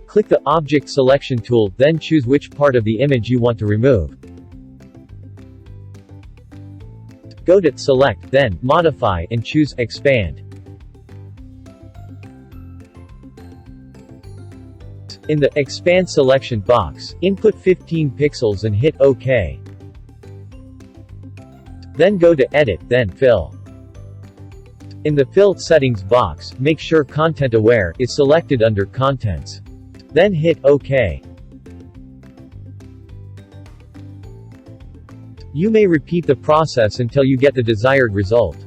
Click the Object Selection tool, then choose which part of the image you want to remove. Go to Select, then Modify and choose Expand. In the Expand selection box, input 15 pixels and hit OK. Then go to Edit, then Fill. In the Fill settings box, make sure Content Aware is selected under Contents. Then hit OK. You may repeat the process until you get the desired result.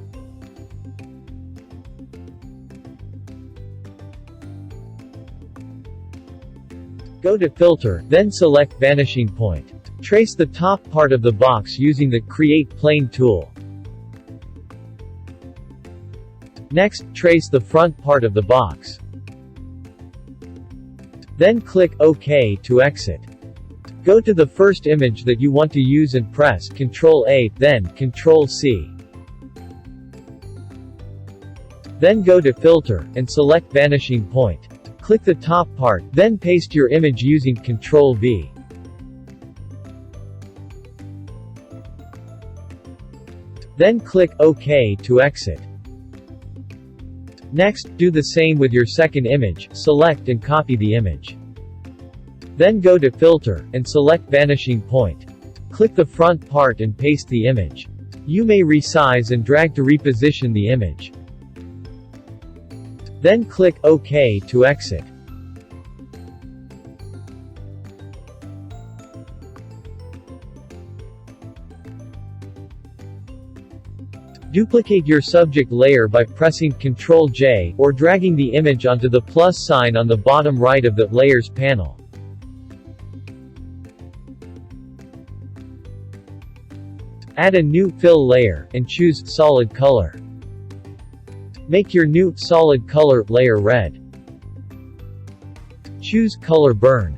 Go to Filter, then select Vanishing Point. Trace the top part of the box using the Create Plane tool. Next, trace the front part of the box. Then click OK to exit. Go to the first image that you want to use and press Ctrl-A, then Ctrl-C. Then go to Filter, and select Vanishing Point. Click the top part, then paste your image using Ctrl-V. Then click OK to exit. Next, do the same with your second image, select and copy the image. Then go to Filter, and select Vanishing Point. Click the front part and paste the image. You may resize and drag to reposition the image. Then click OK to exit. Duplicate your subject layer by pressing Ctrl-J, or dragging the image onto the plus sign on the bottom right of the Layers panel. Add a new fill layer, and choose Solid Color. Make your new solid color layer red. Choose Color Burn.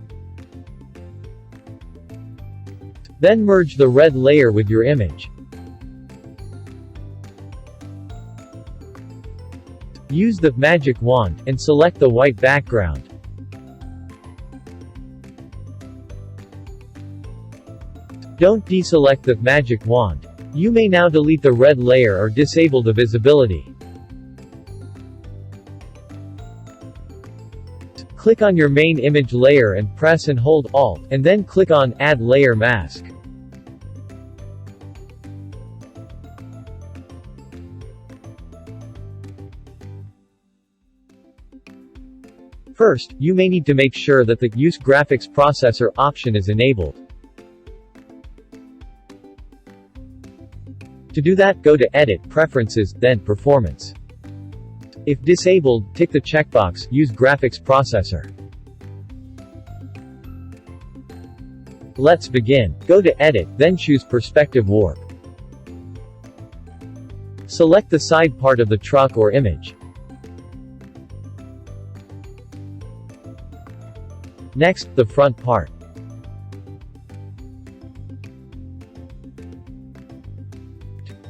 Then merge the red layer with your image. Use the magic wand, and select the white background. Don't deselect the magic wand. You may now delete the red layer or disable the visibility. Click on your main image layer and press and hold Alt, and then click on Add Layer Mask. First, you may need to make sure that the Use Graphics Processor option is enabled. To do that, go to Edit, Preferences, then Performance. If disabled, tick the checkbox, Use Graphics Processor. Let's begin. Go to Edit, then choose Perspective Warp. Select the side part of the truck or image. Next, the front part.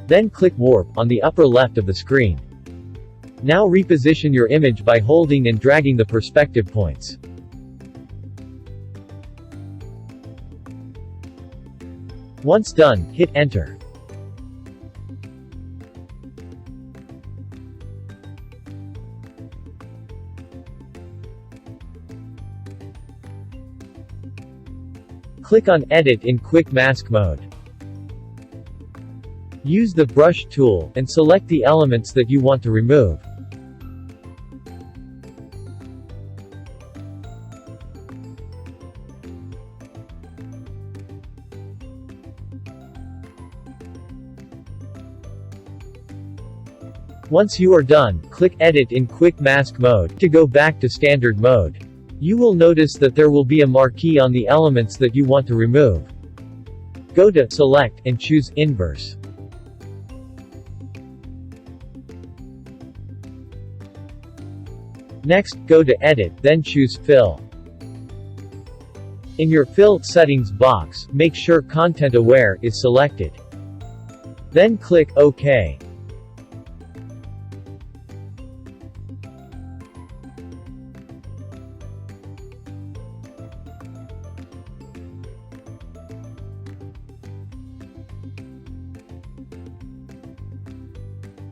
Then click Warp on the upper left of the screen. Now reposition your image by holding and dragging the perspective points. Once done, hit Enter. Click on Edit in Quick Mask mode. Use the Brush tool, and select the elements that you want to remove. Once you are done, click Edit in Quick Mask mode to go back to Standard mode. You will notice that there will be a marquee on the elements that you want to remove. Go to Select, and choose Inverse. Next, go to Edit, then choose Fill. In your Fill settings box, make sure Content Aware is selected. Then click OK.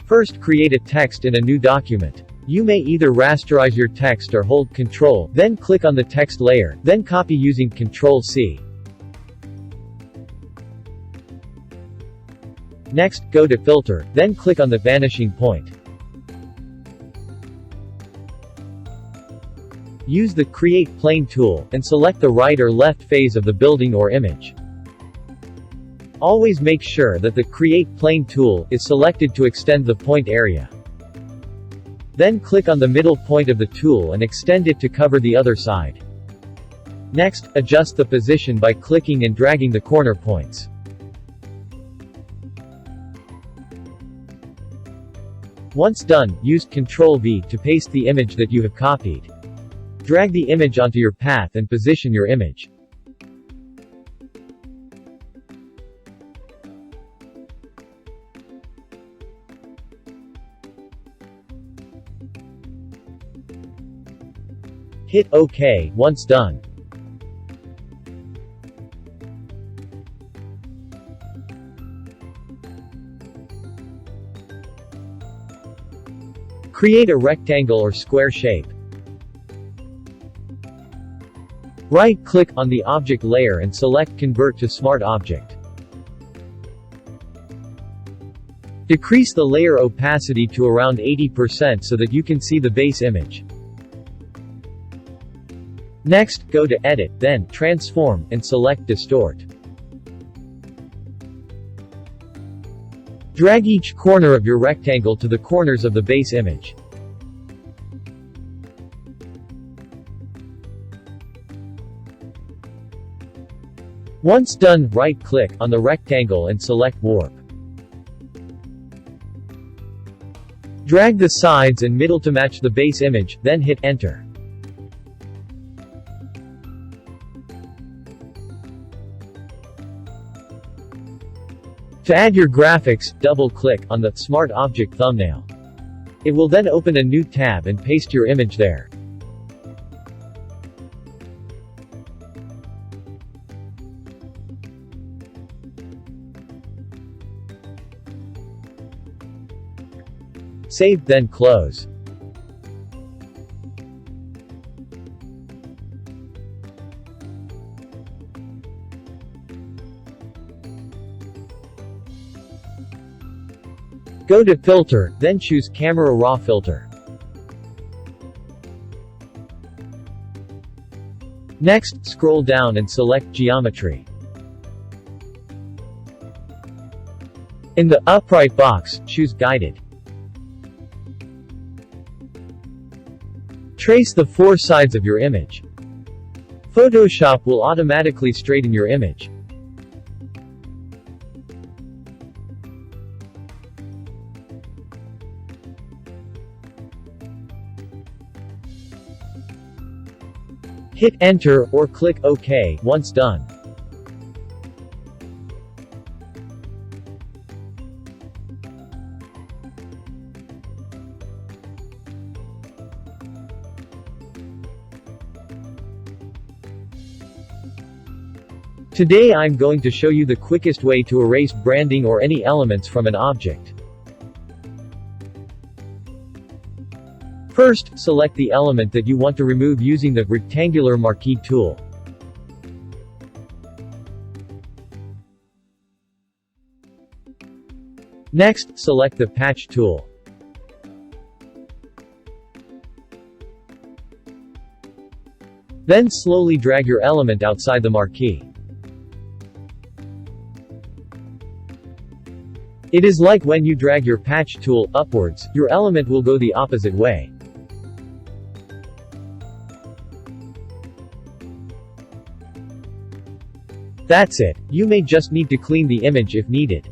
First, create a text in a new document. You may either rasterize your text or hold Ctrl, then click on the text layer, then copy using Ctrl-C. Next, go to Filter, then click on the vanishing point. Use the Create Plane tool, and select the right or left face of the building or image. Always make sure that the Create Plane tool is selected to extend the point area. Then click on the middle point of the tool and extend it to cover the other side. Next, adjust the position by clicking and dragging the corner points. Once done, use Ctrl-V to paste the image that you have copied. Drag the image onto your path and position your image. Hit OK once done. Create a rectangle or square shape. Right-click on the object layer and select Convert to Smart Object. Decrease the layer opacity to around 80% so that you can see the base image. Next, go to Edit, then Transform, and select Distort. Drag each corner of your rectangle to the corners of the base image. Once done, right-click on the rectangle and select Warp. Drag the sides and middle to match the base image, then hit Enter. To add your graphics, double-click on the Smart Object thumbnail. It will then open a new tab and paste your image there. Save, then close. Go to Filter, then choose Camera Raw Filter. Next, scroll down and select Geometry. In the upright box, choose Guided. Trace the four sides of your image. Photoshop will automatically straighten your image. Hit Enter or click OK once done. Today I'm going to show you the quickest way to erase branding or any elements from an object. First, select the element that you want to remove using the rectangular marquee tool. Next, select the patch tool. Then slowly drag your element outside the marquee. It is like when you drag your patch tool upwards, your element will go the opposite way. That's it. You may just need to clean the image if needed.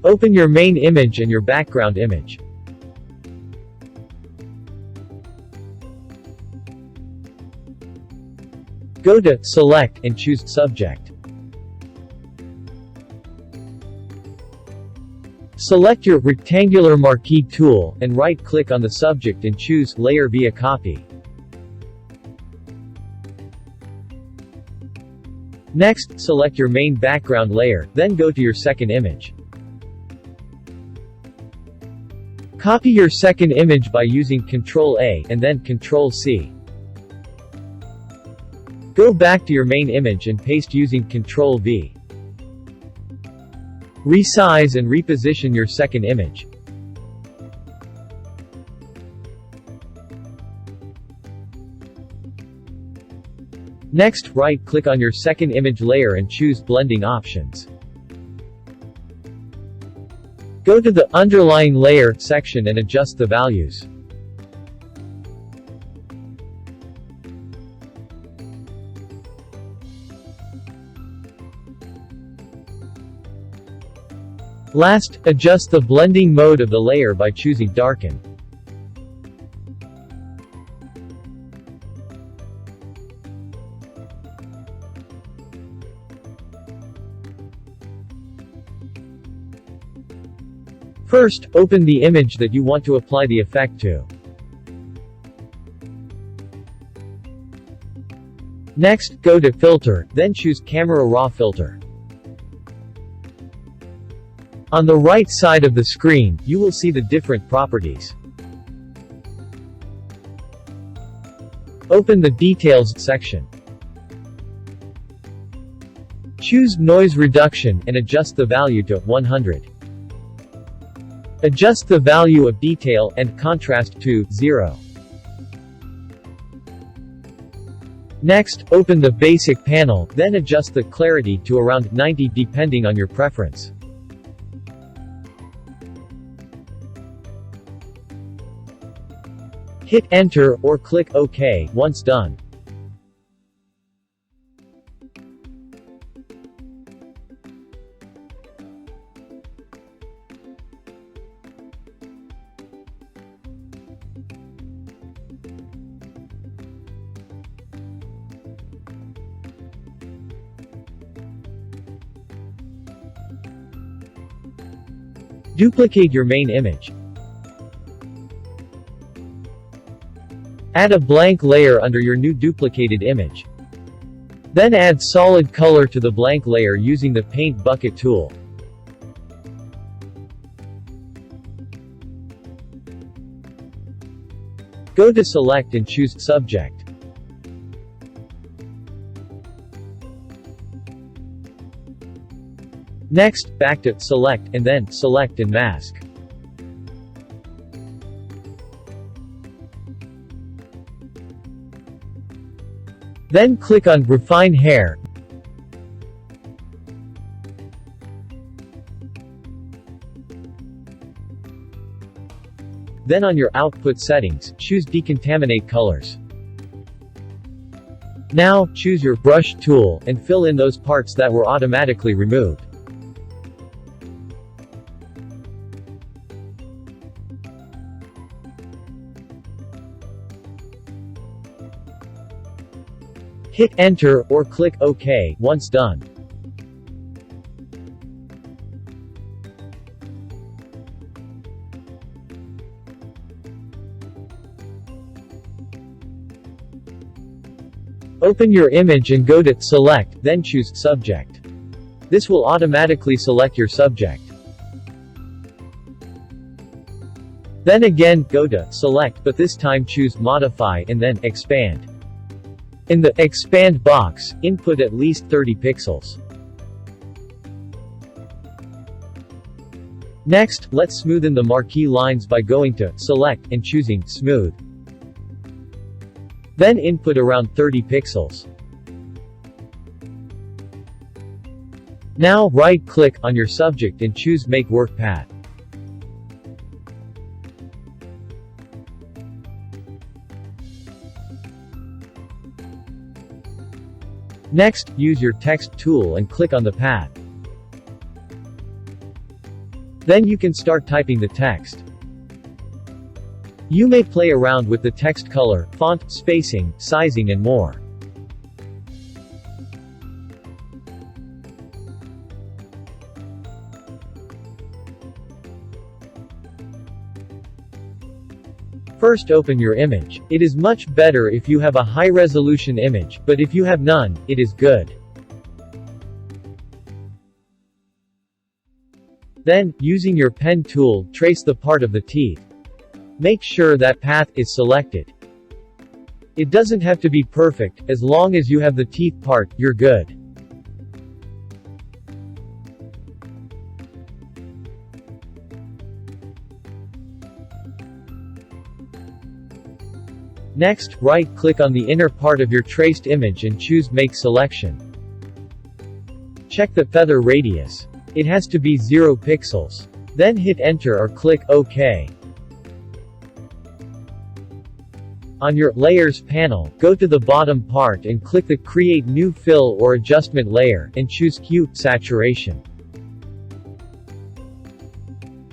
Open your main image and your background image. Go to Select and choose Subject. Select your rectangular marquee tool, and right-click on the subject and choose Layer via Copy. Next, select your main background layer, then go to your second image. Copy your second image by using Ctrl-A, and then Ctrl-C. Go back to your main image and paste using Ctrl-V. Resize and reposition your second image. Next, right-click on your second image layer and choose Blending Options. Go to the Underlying Layer section and adjust the values. Last, adjust the blending mode of the layer by choosing Darken. First, open the image that you want to apply the effect to. Next, go to Filter, then choose Camera Raw Filter. On the right side of the screen, you will see the different properties. Open the Details section. Choose Noise Reduction, and adjust the value to 100. Adjust the value of Detail and Contrast to 0. Next, open the Basic panel, then adjust the clarity to around 90 depending on your preference. Hit Enter, or click OK, once done. Duplicate your main image. Add a blank layer under your new duplicated image. Then add solid color to the blank layer using the Paint Bucket tool. Go to Select and choose Subject. Next, back to Select, and then Select and Mask. Then click on Refine Hair. Then on your output settings, choose Decontaminate Colors. Now, choose your Brush tool, and fill in those parts that were automatically removed. Hit Enter, or click OK, once done. Open your image and go to Select, then choose Subject. This will automatically select your subject. Then again, go to Select, but this time choose Modify and then Expand. In the Expand box, input at least 30 pixels. Next, let's smoothen the marquee lines by going to Select and choosing Smooth. Then input around 30 pixels. Now, right-click on your subject and choose Make Work Path. Next, use your Text tool and click on the path. Then you can start typing the text. You may play around with the text color, font, spacing, sizing and more. First, open your image. It is much better if you have a high-resolution image, but if you have none, it is good. Then, using your pen tool, trace the part of the teeth. Make sure that path is selected. It doesn't have to be perfect, as long as you have the teeth part, you're good. Next, right-click on the inner part of your traced image and choose Make Selection. Check the feather radius. It has to be 0 pixels. Then hit Enter or click OK. On your Layers panel, go to the bottom part and click the Create New Fill or Adjustment layer, and choose Hue Saturation.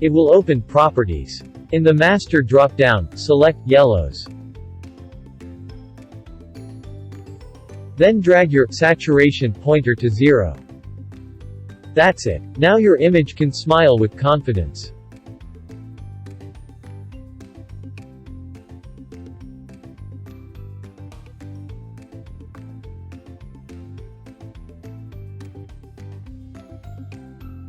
It will open Properties. In the Master drop-down, select Yellows. Then drag your saturation pointer to 0. That's it. Now your image can smile with confidence.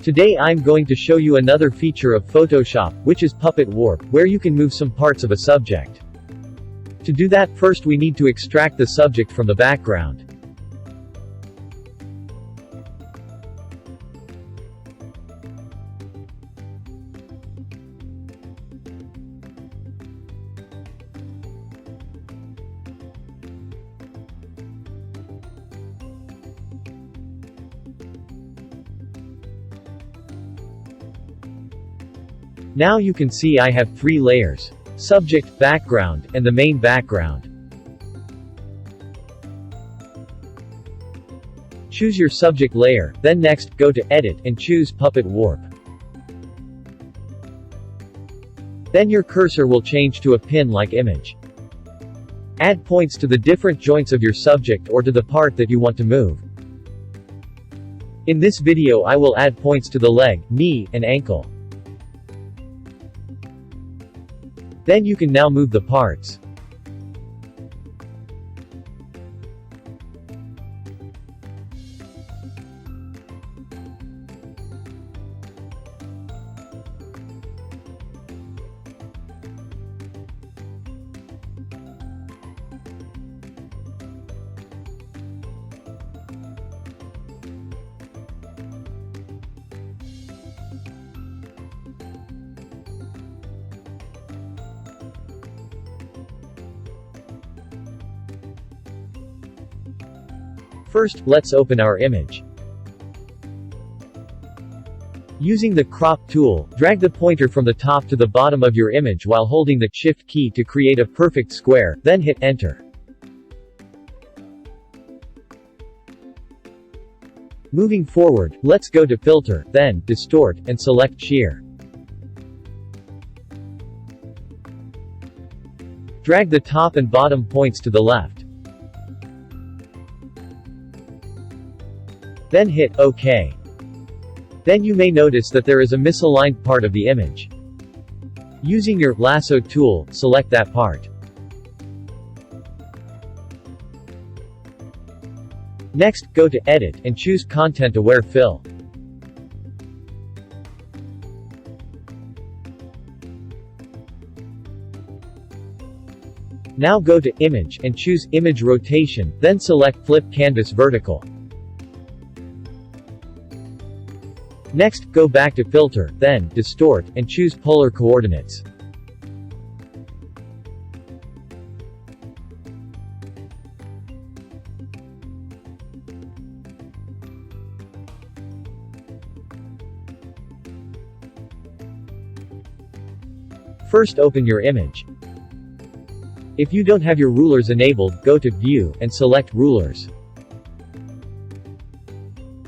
Today I'm going to show you another feature of Photoshop, which is Puppet Warp, where you can move some parts of a subject. To do that, first we need to extract the subject from the background. Now you can see I have 3 layers: subject, background, and the main background. Choose your subject layer, then next, go to Edit, and choose Puppet Warp. Then your cursor will change to a pin-like image. Add points to the different joints of your subject or to the part that you want to move. In this video I will add points to the leg, knee, and ankle. Then you can now move the parts. First, let's open our image. Using the Crop tool, drag the pointer from the top to the bottom of your image while holding the Shift key to create a perfect square, then hit Enter. Moving forward, let's go to Filter, then Distort, and select Shear. Drag the top and bottom points to the left. Then hit OK. Then you may notice that there is a misaligned part of the image. Using your Lasso tool, select that part. Next, go to Edit, and choose Content Aware Fill. Now go to Image, and choose Image Rotation, then select Flip Canvas Vertical. Next, go back to Filter, then Distort, and choose Polar Coordinates. First open your image. If you don't have your rulers enabled, go to View, and select Rulers.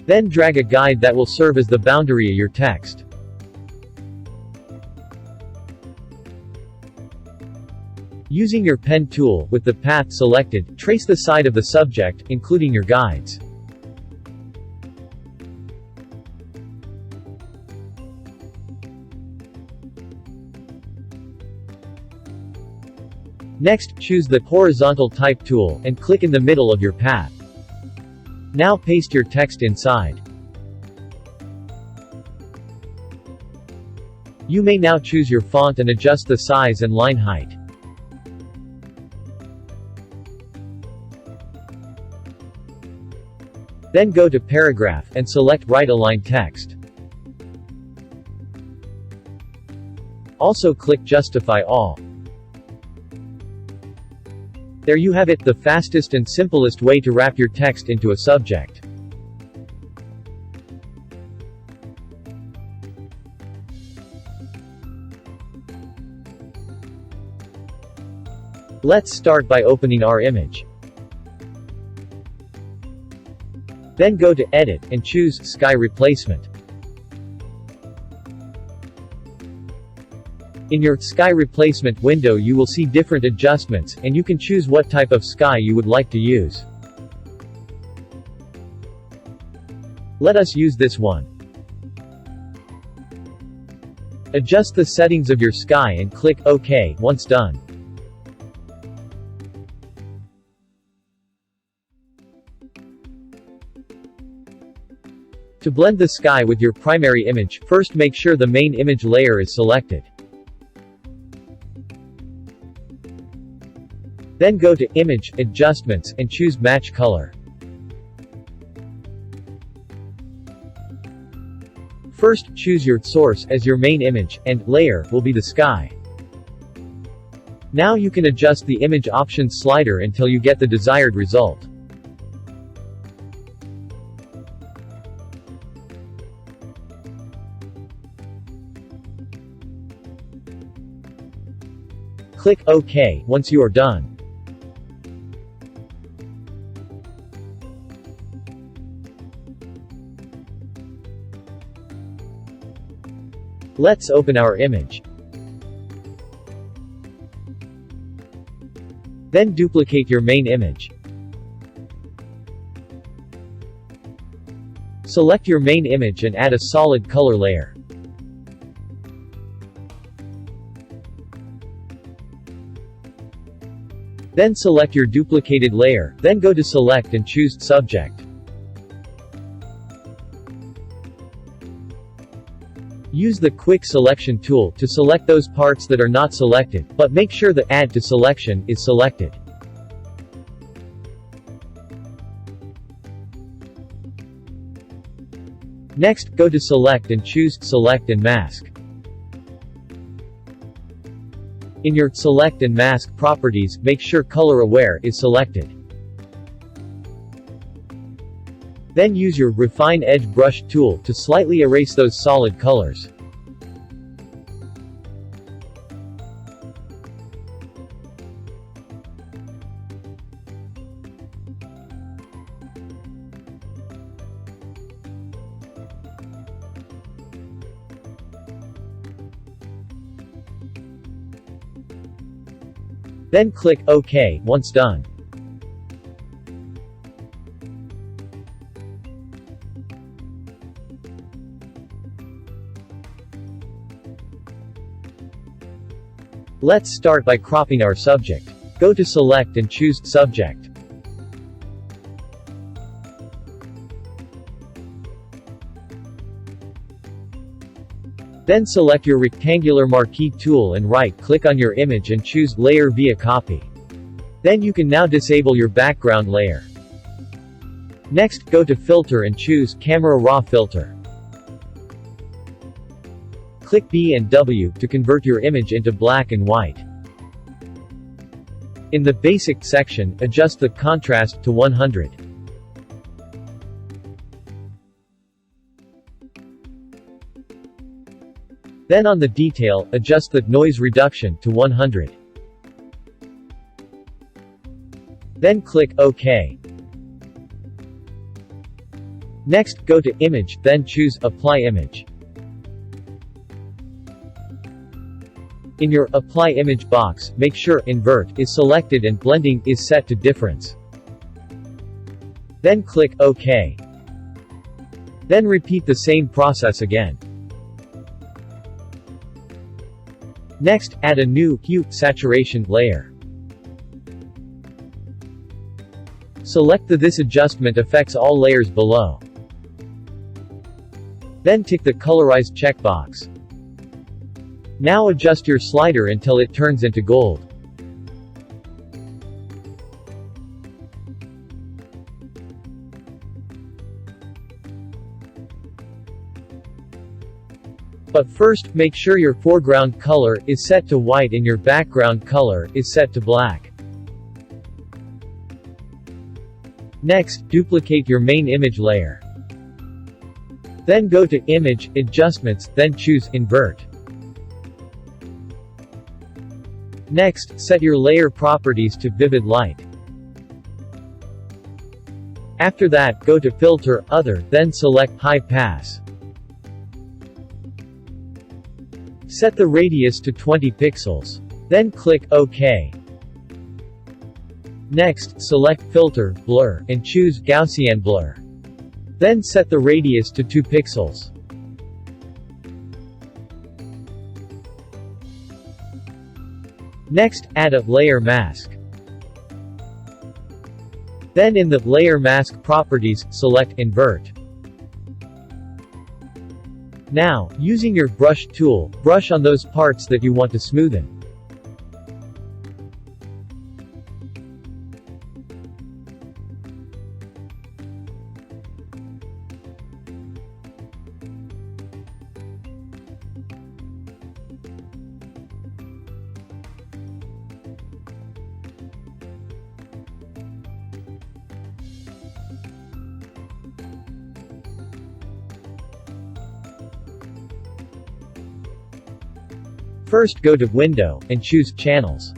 Then drag a guide that will serve as the boundary of your text. Using your pen tool, with the path selected, trace the side of the subject, including your guides. Next, choose the Horizontal Type tool, and click in the middle of your path. Now paste your text inside. You may now choose your font and adjust the size and line height. Then go to Paragraph, and select Right Align Text. Also click Justify All. There you have it, the fastest and simplest way to wrap your text into a subject. Let's start by opening our image. Then go to Edit, and choose Sky Replacement. In your Sky Replacement window you will see different adjustments, and you can choose what type of sky you would like to use. Let us use this one. Adjust the settings of your sky and click OK once done. To blend the sky with your primary image, first make sure the main image layer is selected. Then go to Image, Adjustments, and choose Match Color. First, choose your source as your main image, and layer will be the sky. Now you can adjust the Image Options slider until you get the desired result. Click OK once you are done. Let's open our image. Then duplicate your main image. Select your main image and add a solid color layer. Then select your duplicated layer, then go to Select and choose Subject. Use the Quick Selection tool to select those parts that are not selected, but make sure the Add to Selection is selected. Next, go to Select and choose Select and Mask. In your Select and Mask properties, make sure Color Aware is selected. Then use your Refine Edge Brush tool to slightly erase those solid colors. Then click OK once done. Let's start by cropping our subject. Go to Select and choose Subject. Then select your rectangular marquee tool and right-click on your image and choose Layer via Copy. Then you can now disable your background layer. Next, go to Filter and choose Camera Raw Filter. Click B and W to convert your image into black and white. In the Basic section, adjust the contrast to 100. Then on the Detail, adjust the Noise Reduction to 100. Then click OK. Next, go to Image, then choose Apply Image. In your Apply Image box, make sure Invert is selected and Blending is set to Difference. Then click OK. Then repeat the same process again. Next, add a new Hue Saturation layer. Select the This adjustment affects all layers below. Then tick the Colorize checkbox. Now adjust your slider until it turns into gold. But first, make sure your foreground color is set to white and your background color is set to black. Next, duplicate your main image layer. Then go to Image, Adjustments, then choose Invert. Next, set your layer properties to Vivid Light. After that, go to Filter, Other, then select High Pass. Set the radius to 20 pixels. Then click OK. Next, select Filter, Blur, and choose Gaussian Blur. Then set the radius to 2 pixels. Next, add a layer mask. Then in the Layer Mask Properties, select Invert. Now, using your brush tool, brush on those parts that you want to smoothen. First go to Window, and choose Channels.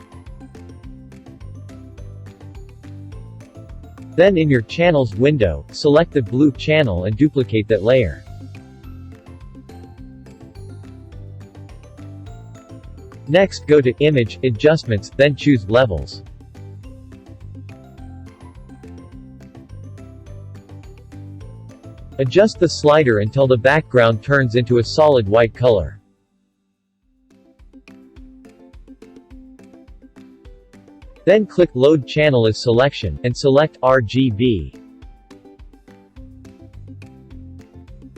Then in your Channels window, select the blue channel and duplicate that layer. Next go to Image, Adjustments, then choose Levels. Adjust the slider until the background turns into a solid white color. Then click Load Channel as Selection, and select RGB.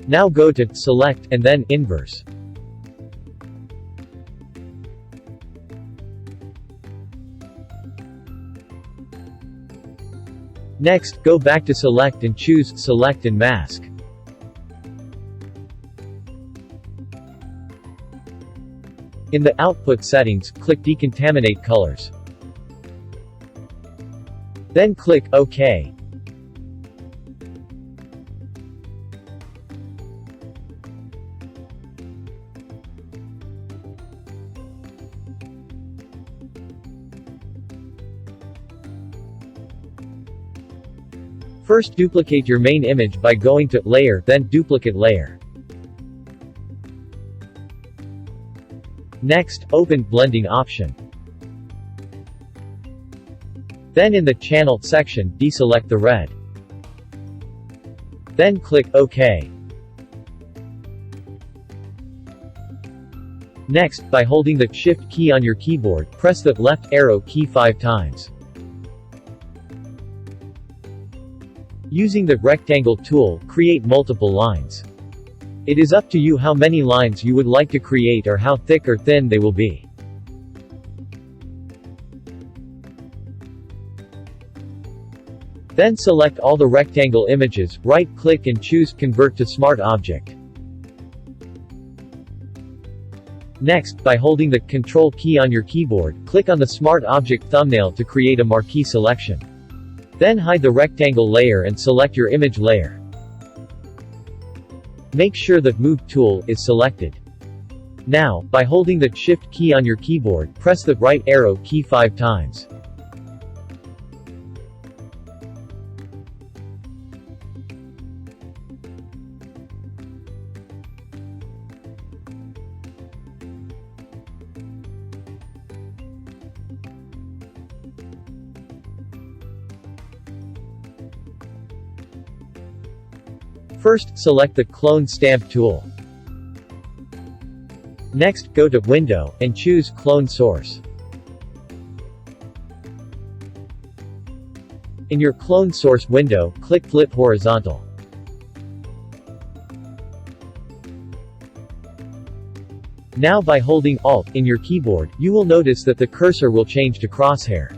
Now go to Select, and then Inverse. Next, go back to Select and choose Select and Mask. In the Output settings, click Decontaminate Colors. Then click OK. First duplicate your main image by going to Layer, then Duplicate Layer. Next, open Blending option. Then in the Channel section, deselect the red. Then click OK. Next, by holding the Shift key on your keyboard, press the left arrow key 5 times. Using the Rectangle tool, create multiple lines. It is up to you how many lines you would like to create or how thick or thin they will be. Then select all the rectangle images, right-click and choose Convert to Smart Object. Next, by holding the Control key on your keyboard, click on the Smart Object thumbnail to create a marquee selection. Then hide the rectangle layer and select your image layer. Make sure the Move tool is selected. Now, by holding the Shift key on your keyboard, press the right arrow key 5 times. First, select the Clone Stamp tool. Next, go to Window, and choose Clone Source. In your Clone Source window, click Flip Now by holding Alt in your keyboard, you will notice that the cursor will change to crosshair.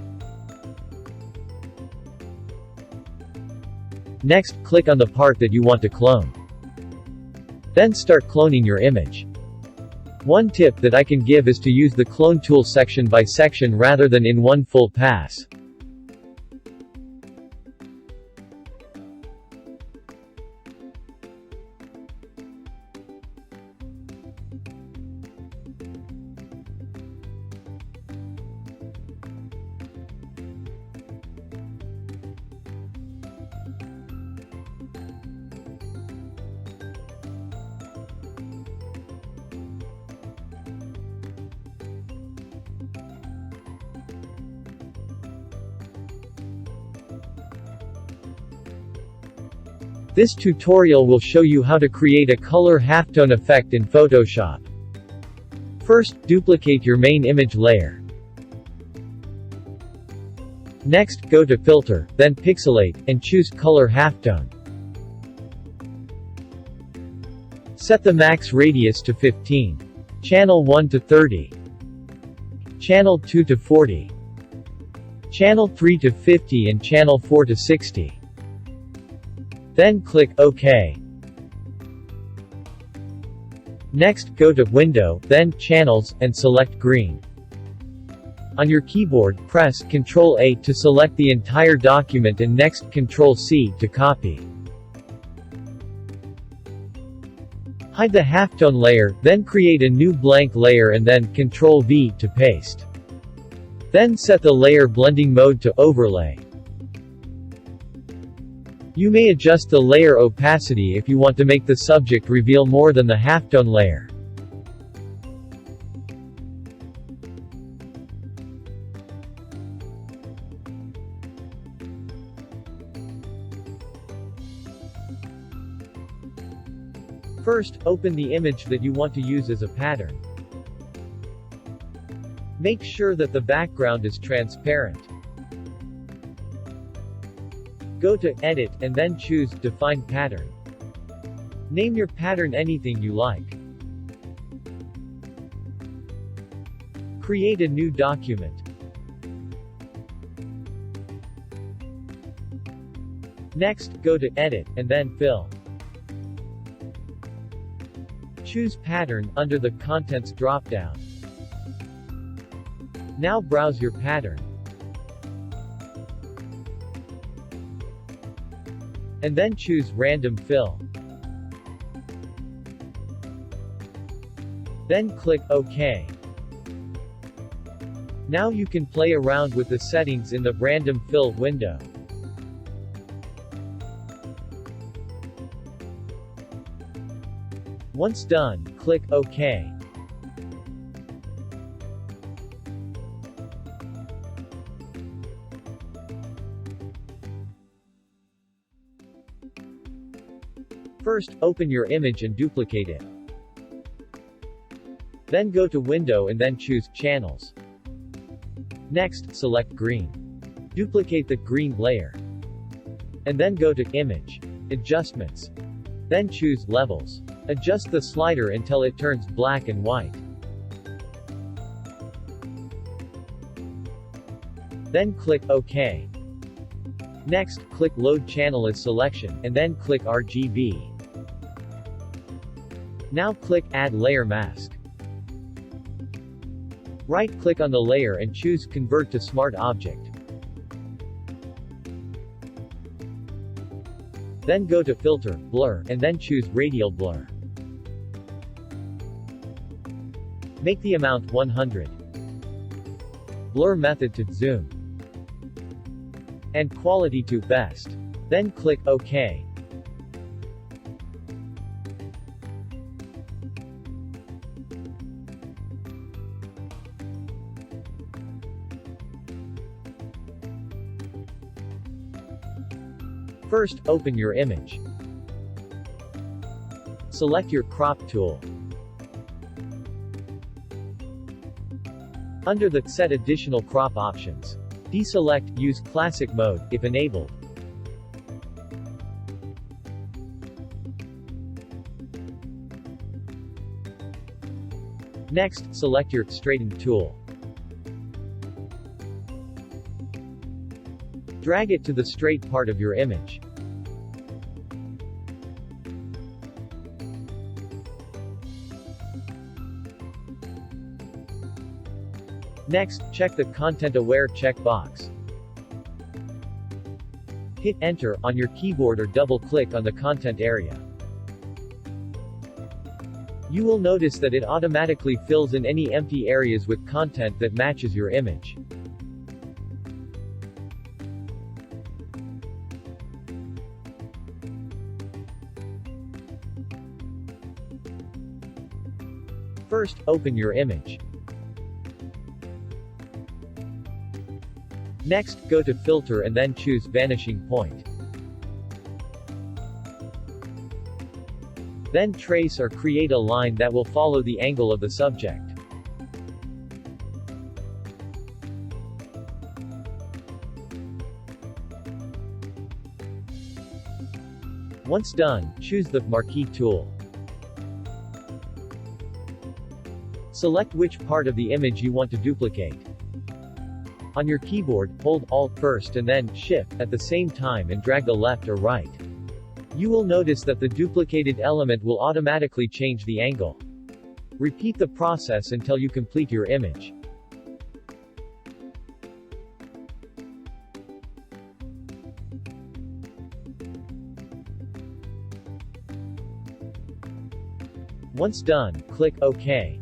Next, click on the part that you want to clone. Then start cloning your image. One tip that I can give is to use the clone tool section by section rather than in one full pass. This tutorial will show you how to create a color halftone effect in Photoshop. First, duplicate your main image layer. Next, go to Filter, then Pixelate, and choose Color Halftone. Set the max radius to 15. Channel 1 to 30. Channel 2 to 40. Channel 3 to 50 and Channel 4 to 60. Then click OK. Next, go to Window, then Channels, and select Green. On your keyboard, press Ctrl-A to select the entire document and next Ctrl-C to copy. Hide the halftone layer, then create a new blank layer and then Ctrl-V to paste. Then set the layer blending mode to Overlay. You may adjust the layer opacity if you want to make the subject reveal more than the halftone layer. First, open the image that you want to use as a pattern. Make sure that the background is transparent. Go to Edit, and then choose Define Pattern. Name your pattern anything you like. Create a new document. Next, go to Edit, and then Fill. Choose Pattern under the Contents drop-down. Now browse your pattern. And then choose Random Fill. Then click OK. Now you can play around with the settings in the Random Fill window. Once done, click OK. First, open your image and duplicate it. Then go to Window and then choose Channels. Next, select Green. Duplicate the green layer. And then go to Image, Adjustments. Then choose Levels. Adjust the slider until it turns black and white. Then click OK. Next, click Load Channel as Selection, and then click RGB. Now click Add Layer Mask. Right-click on the layer and choose Convert to Smart Object. Then go to Filter, Blur, and then choose Radial Blur. Make the amount 100. Blur method to Zoom. And quality to Best. Then click OK. First, open your image. Select your crop tool. Under the Set Additional Crop options, deselect Use Classic Mode, if enabled. Next, select your Straighten tool. Drag it to the straight part of your image. Next, check the Content Aware checkbox. Hit Enter on your keyboard or double-click on the content area. You will notice that it automatically fills in any empty areas with content that matches your image. First, open your image. Next, go to Filter and then choose Vanishing Point. Then trace or create a line that will follow the angle of the subject. Once done, choose the Marquee tool. Select which part of the image you want to duplicate. On your keyboard, hold Alt first and then Shift at the same time and drag the left or right. You will notice that the duplicated element will automatically change the angle. Repeat the process until you complete your image. Once done, click OK.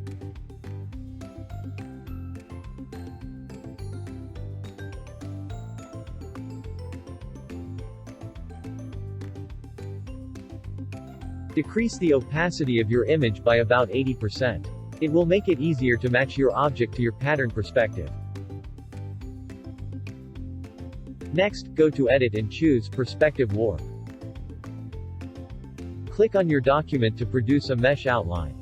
Decrease the opacity of your image by about 80%. It will make it easier to match your object to your pattern perspective. Next, go to Edit and choose Perspective Warp. Click on your document to produce a mesh outline.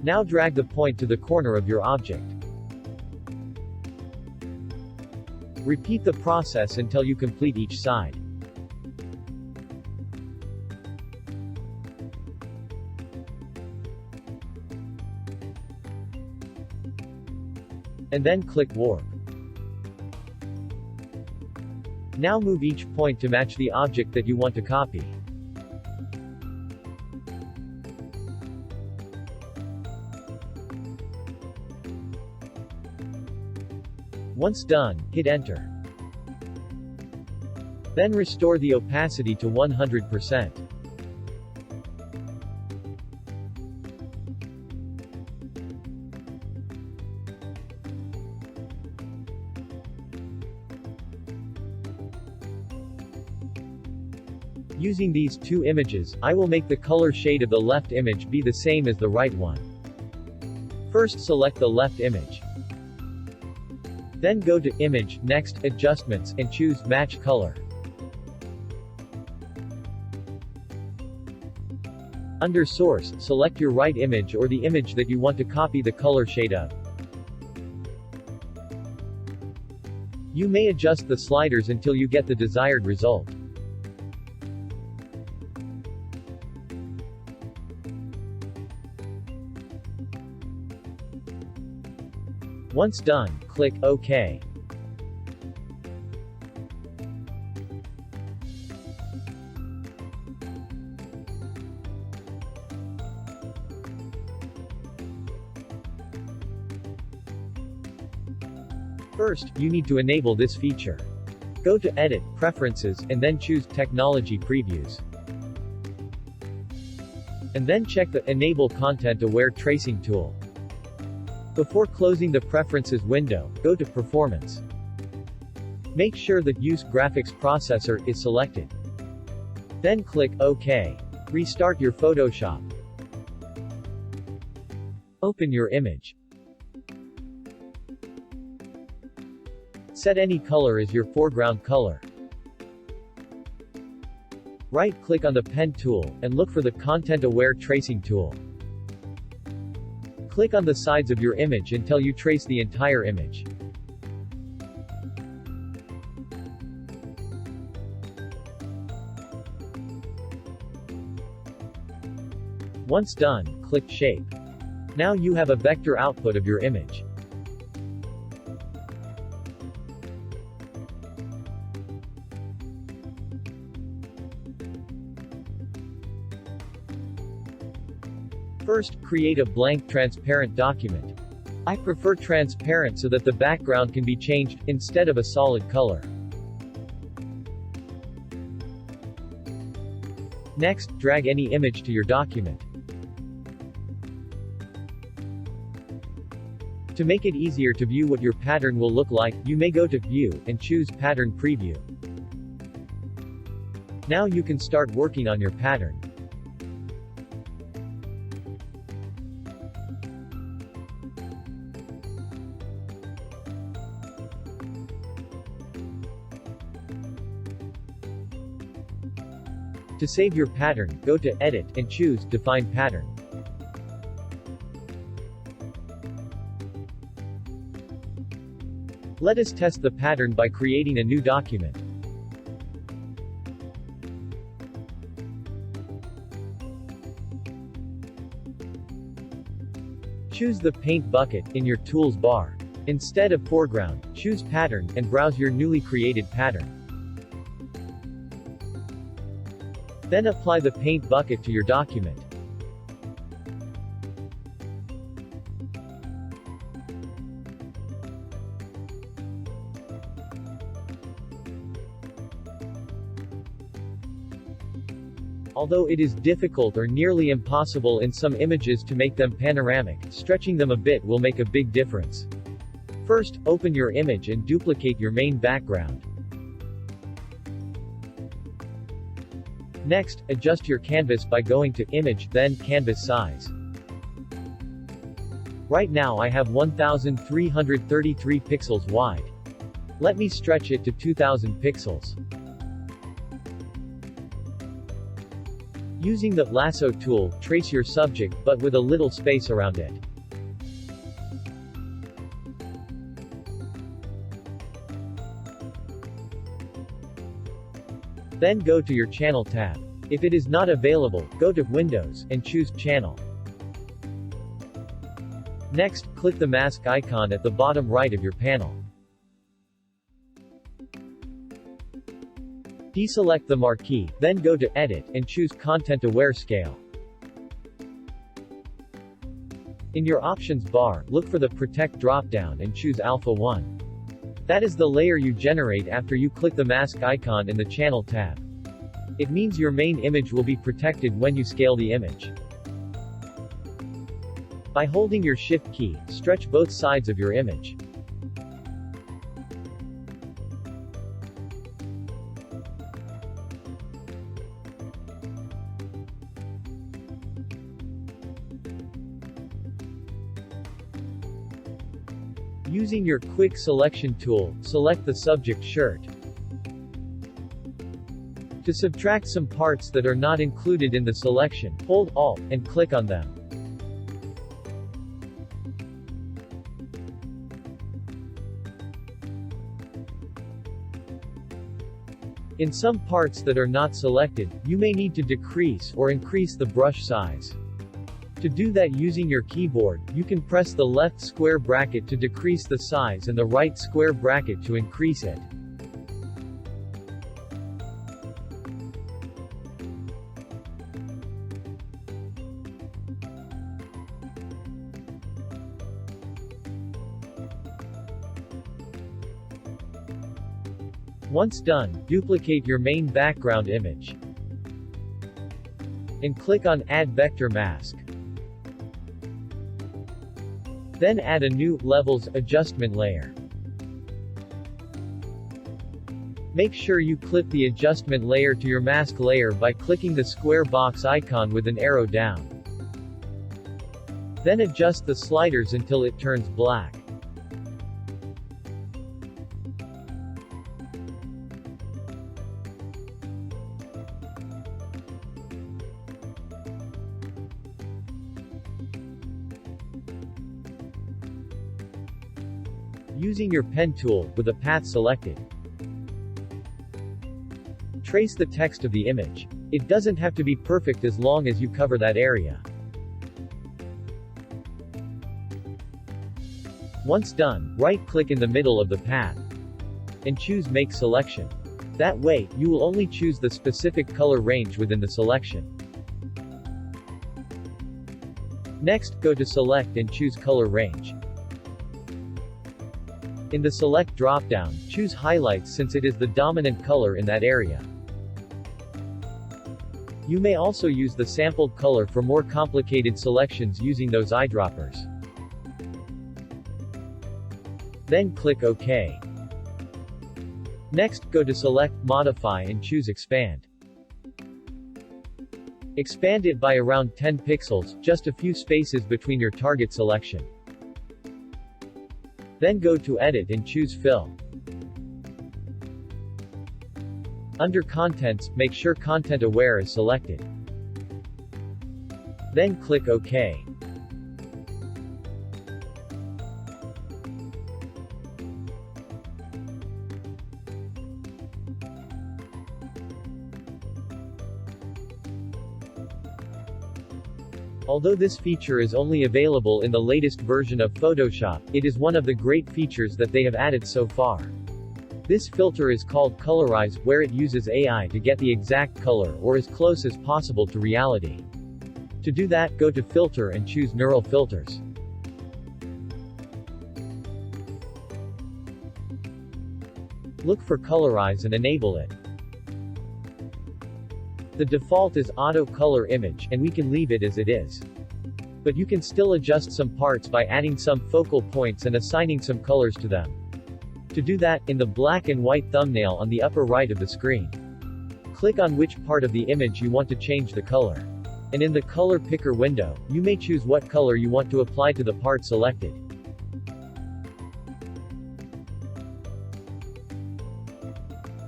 Now drag the point to the corner of your object. Repeat the process until you complete each side. And then click Warp. Now move each point to match the object that you want to copy. Once done, hit Enter. Then restore the opacity to 100%. Using these two images, I will make the color shade of the left image be the same as the right one. First select the left image. Then go to Image, next, Adjustments, and choose Match Color. Under Source, select your right image or the image that you want to copy the color shade of. You may adjust the sliders until you get the desired result. . Once done, click OK. First, you need to enable this feature. Go to Edit, Preferences, and then choose Technology Previews. And then check the Enable Content Aware Tracing tool. Before closing the Preferences window, go to Performance. Make sure that Use Graphics Processor is selected. Then click OK. Restart your Photoshop. Open your image. Set any color as your foreground color. Right-click on the Pen tool, and look for the Content Aware Tracing tool. Click on the sides of your image until you trace the entire image. Once done, click Shape. Now you have a vector output of your image. First, create a blank transparent document. I prefer transparent so that the background can be changed, instead of a solid color. Next, drag any image to your document. To make it easier to view what your pattern will look like, you may go to View, and choose Pattern Preview. Now you can start working on your pattern. To save your pattern, go to Edit, and choose Define Pattern. Let us test the pattern by creating a new document. Choose the Paint bucket in your Tools bar. Instead of Foreground, choose Pattern, and browse your newly created pattern. Then apply the Paint bucket to your document. Although it is difficult or nearly impossible in some images to make them panoramic, stretching them a bit will make a big difference. First, open your image and duplicate your main background. Next, adjust your canvas by going to Image, then Canvas Size. Right now I have 1333 pixels wide. Let me stretch it to 2000 pixels. Using the lasso tool, trace your subject, but with a little space around it. Then go to your Channel tab. If it is not available, go to Windows, and choose Channel. Next, click the mask icon at the bottom right of your panel. Deselect the marquee, then go to Edit, and choose Content Aware Scale. In your Options bar, look for the Protect drop-down and choose Alpha 1. That is the layer you generate after you click the mask icon in the Channel tab. It means your main image will be protected when you scale the image. By holding your Shift key, stretch both sides of your image. Using your Quick Selection tool, select the subject shirt. To subtract some parts that are not included in the selection, hold Alt, and click on them. In some parts that are not selected, you may need to decrease or increase the brush size. To do that using your keyboard, you can press the left square bracket to decrease the size and the right square bracket to increase it. Once done, duplicate your main background image and click on Add Vector Mask. Then add a new Levels adjustment layer. Make sure you clip the adjustment layer to your mask layer by clicking the square box icon with an arrow down. Then adjust the sliders until it turns black. Using your pen tool, with a path selected, trace the text of the image. It doesn't have to be perfect as long as you cover that area. Once done, right-click in the middle of the path and choose Make Selection. That way, you will only choose the specific color range within the selection. Next, go to Select and choose Color Range. In the Select drop-down, choose Highlights since it is the dominant color in that area. You may also use the sampled color for more complicated selections using those eyedroppers. Then click OK. Next, go to Select, Modify and choose Expand. Expand it by around 10 pixels, just a few spaces between your target selection. Then go to Edit and choose Fill. Under Contents, make sure Content Aware is selected. Then click OK. Although this feature is only available in the latest version of Photoshop, it is one of the great features that they have added so far. This filter is called Colorize, where it uses AI to get the exact color or as close as possible to reality. To do that, go to Filter and choose Neural Filters. Look for Colorize and enable it. The default is Auto Color Image, and we can leave it as it is. But you can still adjust some parts by adding some focal points and assigning some colors to them. To do that, in the black and white thumbnail on the upper right of the screen, click on which part of the image you want to change the color. And in the Color Picker window, you may choose what color you want to apply to the part selected.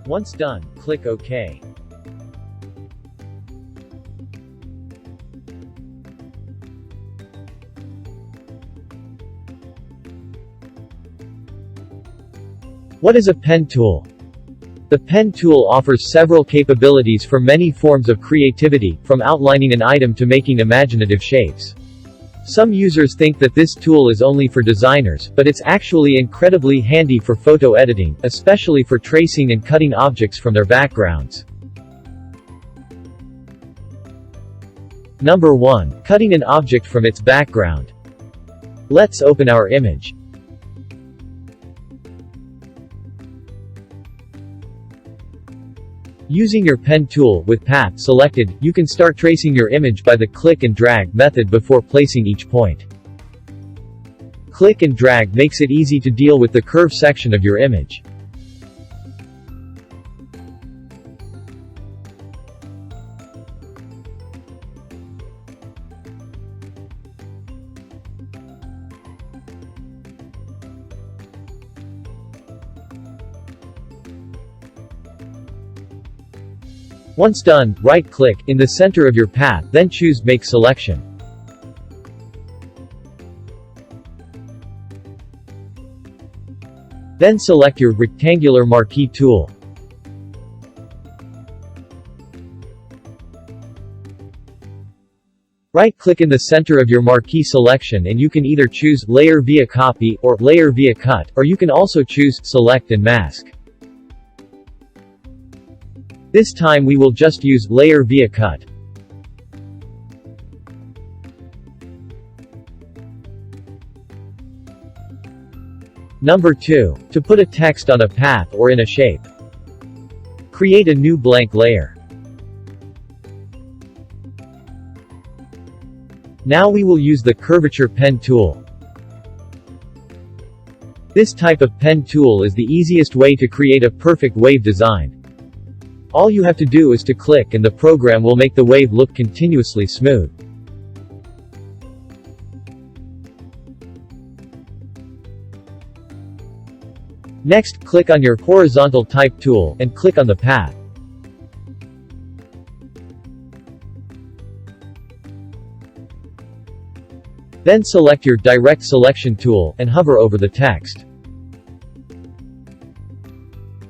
Once done, click OK. What is a pen tool? The pen tool offers several capabilities for many forms of creativity, from outlining an item to making imaginative shapes. Some users think that this tool is only for designers, but it's actually incredibly handy for photo editing, especially for tracing and cutting objects from their backgrounds. Number 1. Cutting an object from its background. Let's open our image. Using your pen tool, with path selected, you can start tracing your image by the click and drag method before placing each point. Click and drag makes it easy to deal with the curve section of your image. Once done, right-click in the center of your path, then choose Make Selection. Then select your rectangular marquee tool. Right-click in the center of your marquee selection and you can either choose Layer via Copy or Layer via Cut, or you can also choose Select and Mask. This time we will just use Layer via Cut. Number 2. To put a text on a path or in a shape. Create a new blank layer. Now we will use the Curvature Pen tool. This type of pen tool is the easiest way to create a perfect wave design. All you have to do is to click and the program will make the wave look continuously smooth. Next, click on your horizontal type tool, and click on the path. Then select your Direct Selection tool, and hover over the text.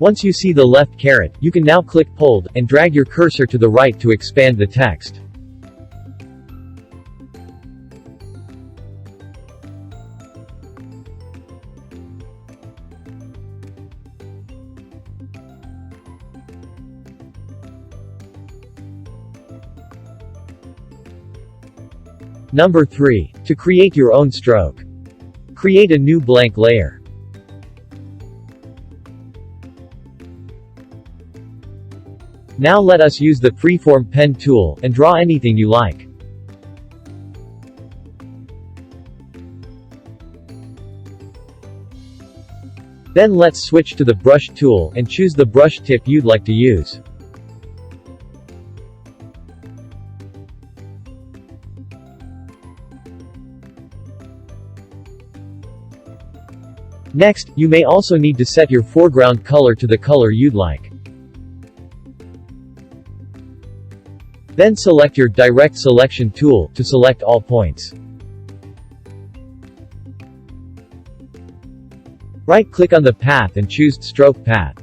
Once you see the left caret, you can now click Hold, and drag your cursor to the right to expand the text. Number 3. To create your own stroke. Create a new blank layer. Now let us use the freeform pen tool and draw anything you like. Then let's switch to the brush tool and choose the brush tip you'd like to use. Next, you may also need to set your foreground color to the color you'd like. Then select your Direct Selection tool to select all points. Right-click on the path and choose Stroke Path.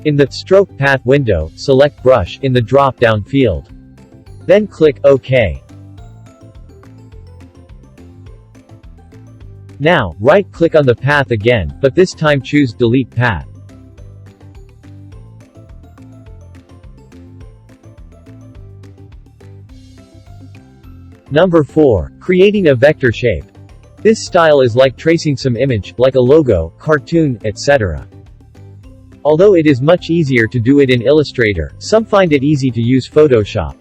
In the Stroke Path window, select Brush in the drop-down field. Then click OK. Now, right-click on the path again, but this time choose Delete Path. Number 4. Creating a vector shape. This style is like tracing some image, like a logo, cartoon, etc. Although it is much easier to do it in Illustrator, some find it easy to use Photoshop.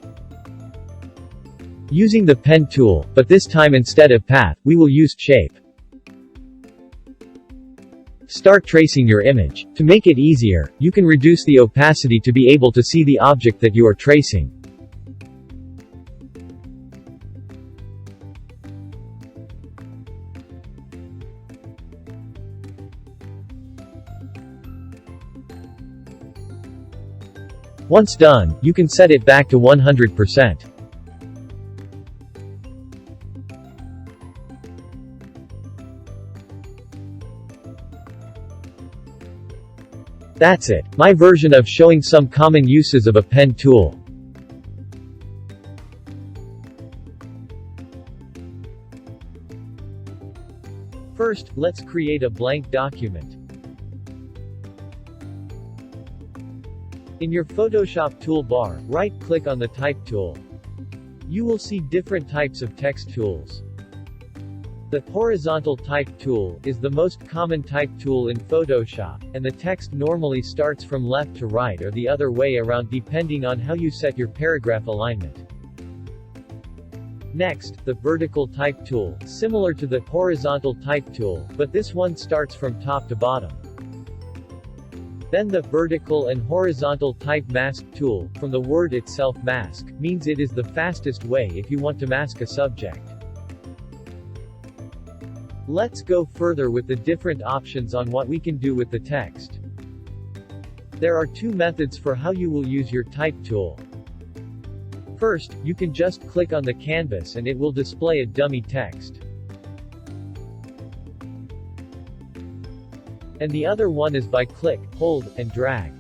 Using the pen tool, but this time instead of path, we will use shape. Start tracing your image. To make it easier, you can reduce the opacity to be able to see the object that you are tracing. Once done, you can set it back to 100%. That's it. My version of showing some common uses of a pen tool. First, let's create a blank document. In your Photoshop toolbar, right-click on the Type tool. You will see different types of text tools. The horizontal type tool is the most common type tool in Photoshop, and the text normally starts from left to right or the other way around depending on how you set your paragraph alignment. Next, the vertical type tool, similar to the horizontal type tool, but this one starts from top to bottom. Then the vertical and horizontal type mask tool, from the word itself mask, means it is the fastest way if you want to mask a subject. Let's go further with the different options on what we can do with the text. There are two methods for how you will use your type tool. First, you can just click on the canvas and it will display a dummy text. And the other one is by click, hold, and drag.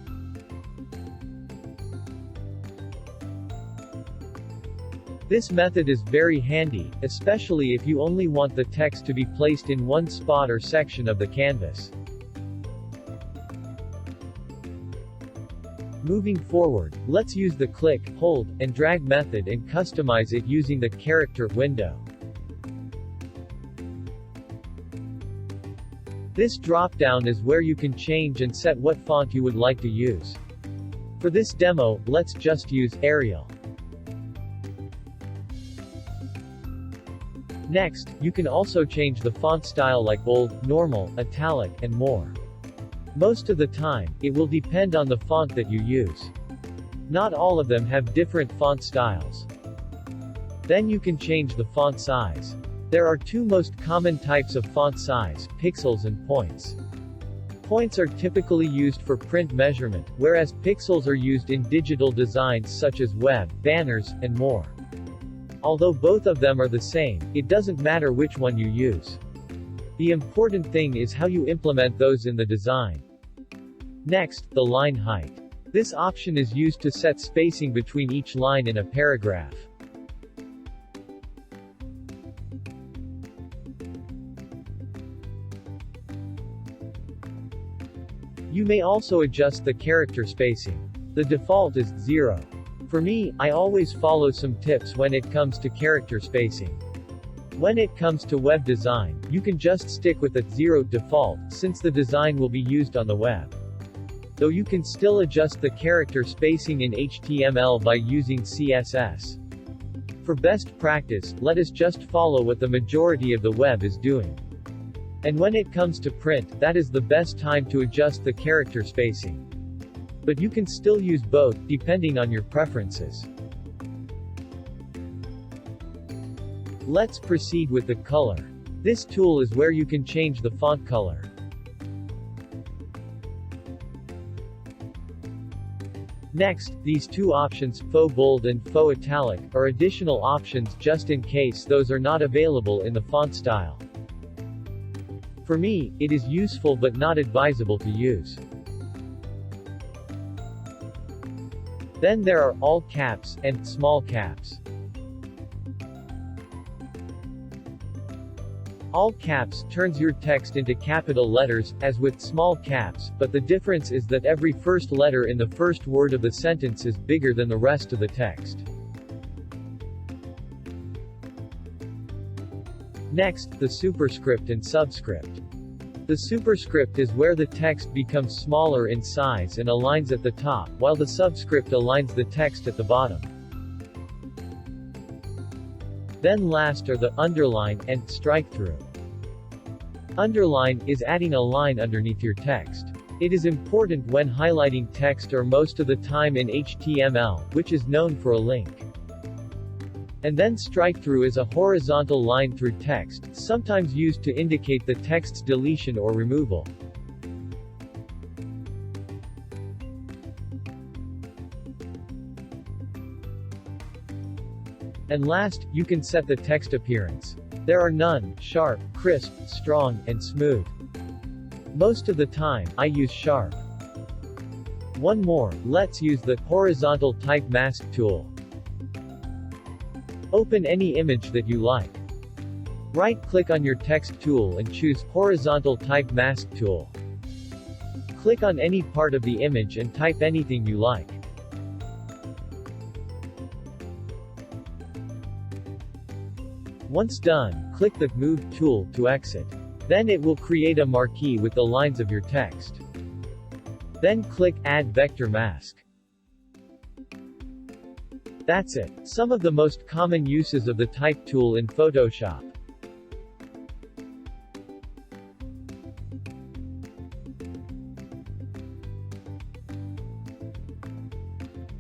This method is very handy, especially if you only want the text to be placed in one spot or section of the canvas. Moving forward, let's use the click, hold, and drag method and customize it using the character window. This drop-down is where you can change and set what font you would like to use. For this demo, let's just use Arial. Next, you can also change the font style like bold, normal, italic, and more. Most of the time, it will depend on the font that you use. Not all of them have different font styles. Then you can change the font size. There are two most common types of font size, pixels and points. Points are typically used for print measurement, whereas pixels are used in digital designs such as web, banners, and more. Although both of them are the same, it doesn't matter which one you use. The important thing is how you implement those in the design. Next, the line height. This option is used to set spacing between each line in a paragraph. You may also adjust the character spacing. The default is 0. For me, I always follow some tips when it comes to character spacing. When it comes to web design, you can just stick with a 0 default, since the design will be used on the web. Though you can still adjust the character spacing in HTML by using CSS. For best practice, let us just follow what the majority of the web is doing. And when it comes to print, that is the best time to adjust the character spacing. But you can still use both, depending on your preferences. Let's proceed with the color. This tool is where you can change the font color. Next, these two options, faux bold and faux italic, are additional options just in case those are not available in the font style. For me, it is useful but not advisable to use. Then there are all caps and small caps. All caps turns your text into capital letters, as with small caps, but the difference is that every first letter in the first word of the sentence is bigger than the rest of the text. Next, the superscript and subscript. The superscript is where the text becomes smaller in size and aligns at the top, while the subscript aligns the text at the bottom. Then last are the underline and strike-through. Underline is adding a line underneath your text. It is important when highlighting text or most of the time in HTML, which is known for a link. And then strike-through is a horizontal line through text, sometimes used to indicate the text's deletion or removal. And last, you can set the text appearance. There are none: sharp, crisp, strong, and smooth. Most of the time, I use sharp. One more, let's use the horizontal type mask tool. Open any image that you like. Right-click on your text tool and choose Horizontal Type Mask tool. Click on any part of the image and type anything you like. Once done, click the Move tool to exit. Then it will create a marquee with the lines of your text. Then click Add Vector Mask. That's it. Some of the most common uses of the Type tool in Photoshop.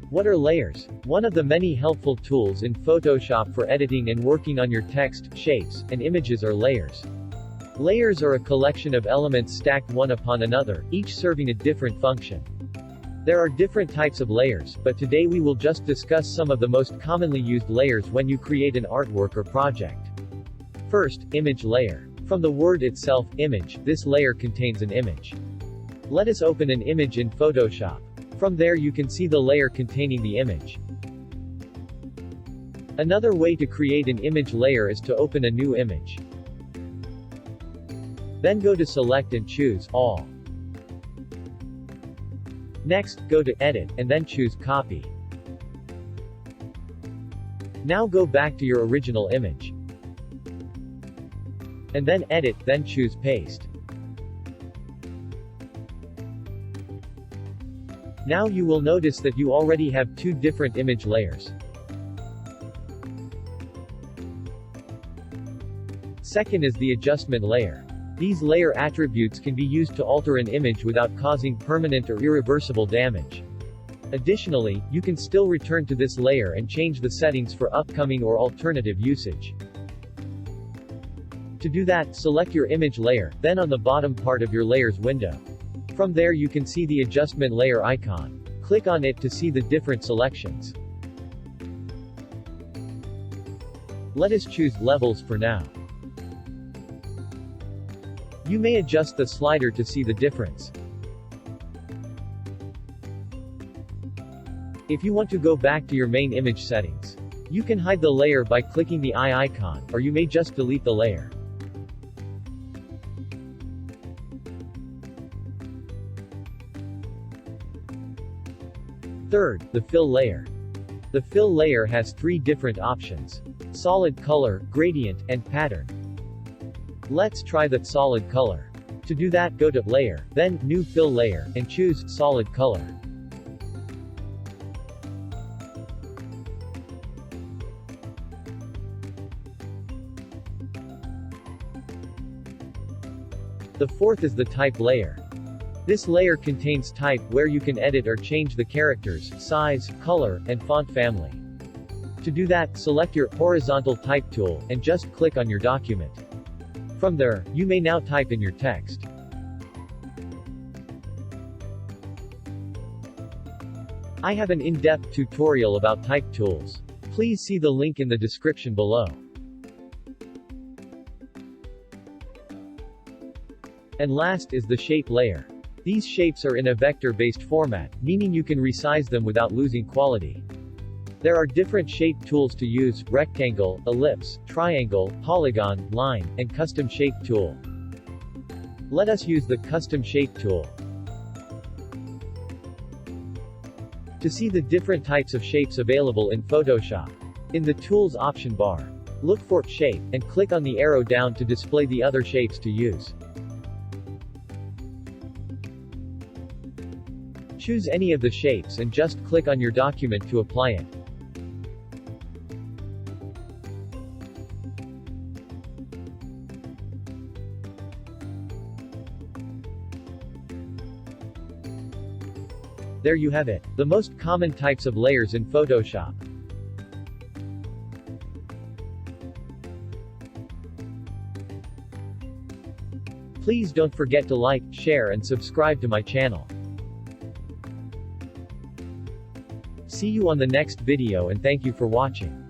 What are layers? One of the many helpful tools in Photoshop for editing and working on your text, shapes, and images are layers. Layers are a collection of elements stacked one upon another, each serving a different function. There are different types of layers, but today we will just discuss some of the most commonly used layers when you create an artwork or project. First, image layer. From the word itself, image, this layer contains an image. Let us open an image in Photoshop. From there you can see the layer containing the image. Another way to create an image layer is to open a new image. Then go to Select and choose All. Next, go to Edit, and then choose Copy. Now go back to your original image. And then Edit, then choose Paste. Now you will notice that you already have two different image layers. Second is the adjustment layer. These layer attributes can be used to alter an image without causing permanent or irreversible damage. Additionally, you can still return to this layer and change the settings for upcoming or alternative usage. To do that, select your image layer, then on the bottom part of your layers window. From there you can see the adjustment layer icon. Click on it to see the different selections. Let us choose Levels for now. You may adjust the slider to see the difference. If you want to go back to your main image settings, you can hide the layer by clicking the eye icon, or you may just delete the layer. Third, the fill layer. The fill layer has 3 different options: solid color, gradient, and pattern. Let's try the solid color. To do that, go to Layer, then New Fill Layer, and choose Solid Color. The fourth is the Type layer. This layer contains type, where you can edit or change the characters, size, color, and font family. To do that, select your horizontal type tool, and just click on your document. From there, you may now type in your text. I have an in-depth tutorial about type tools. Please see the link in the description below. And last is the shape layer. These shapes are in a vector-based format, meaning you can resize them without losing quality. There are different shape tools to use: rectangle, ellipse, triangle, polygon, line, and custom shape tool. Let us use the custom shape tool. To see the different types of shapes available in Photoshop, in the Tools option bar, look for Shape, and click on the arrow down to display the other shapes to use. Choose any of the shapes and just click on your document to apply it. There you have it, the most common types of layers in Photoshop. Please don't forget to like, share and subscribe to my channel. See you on the next video and thank you for watching.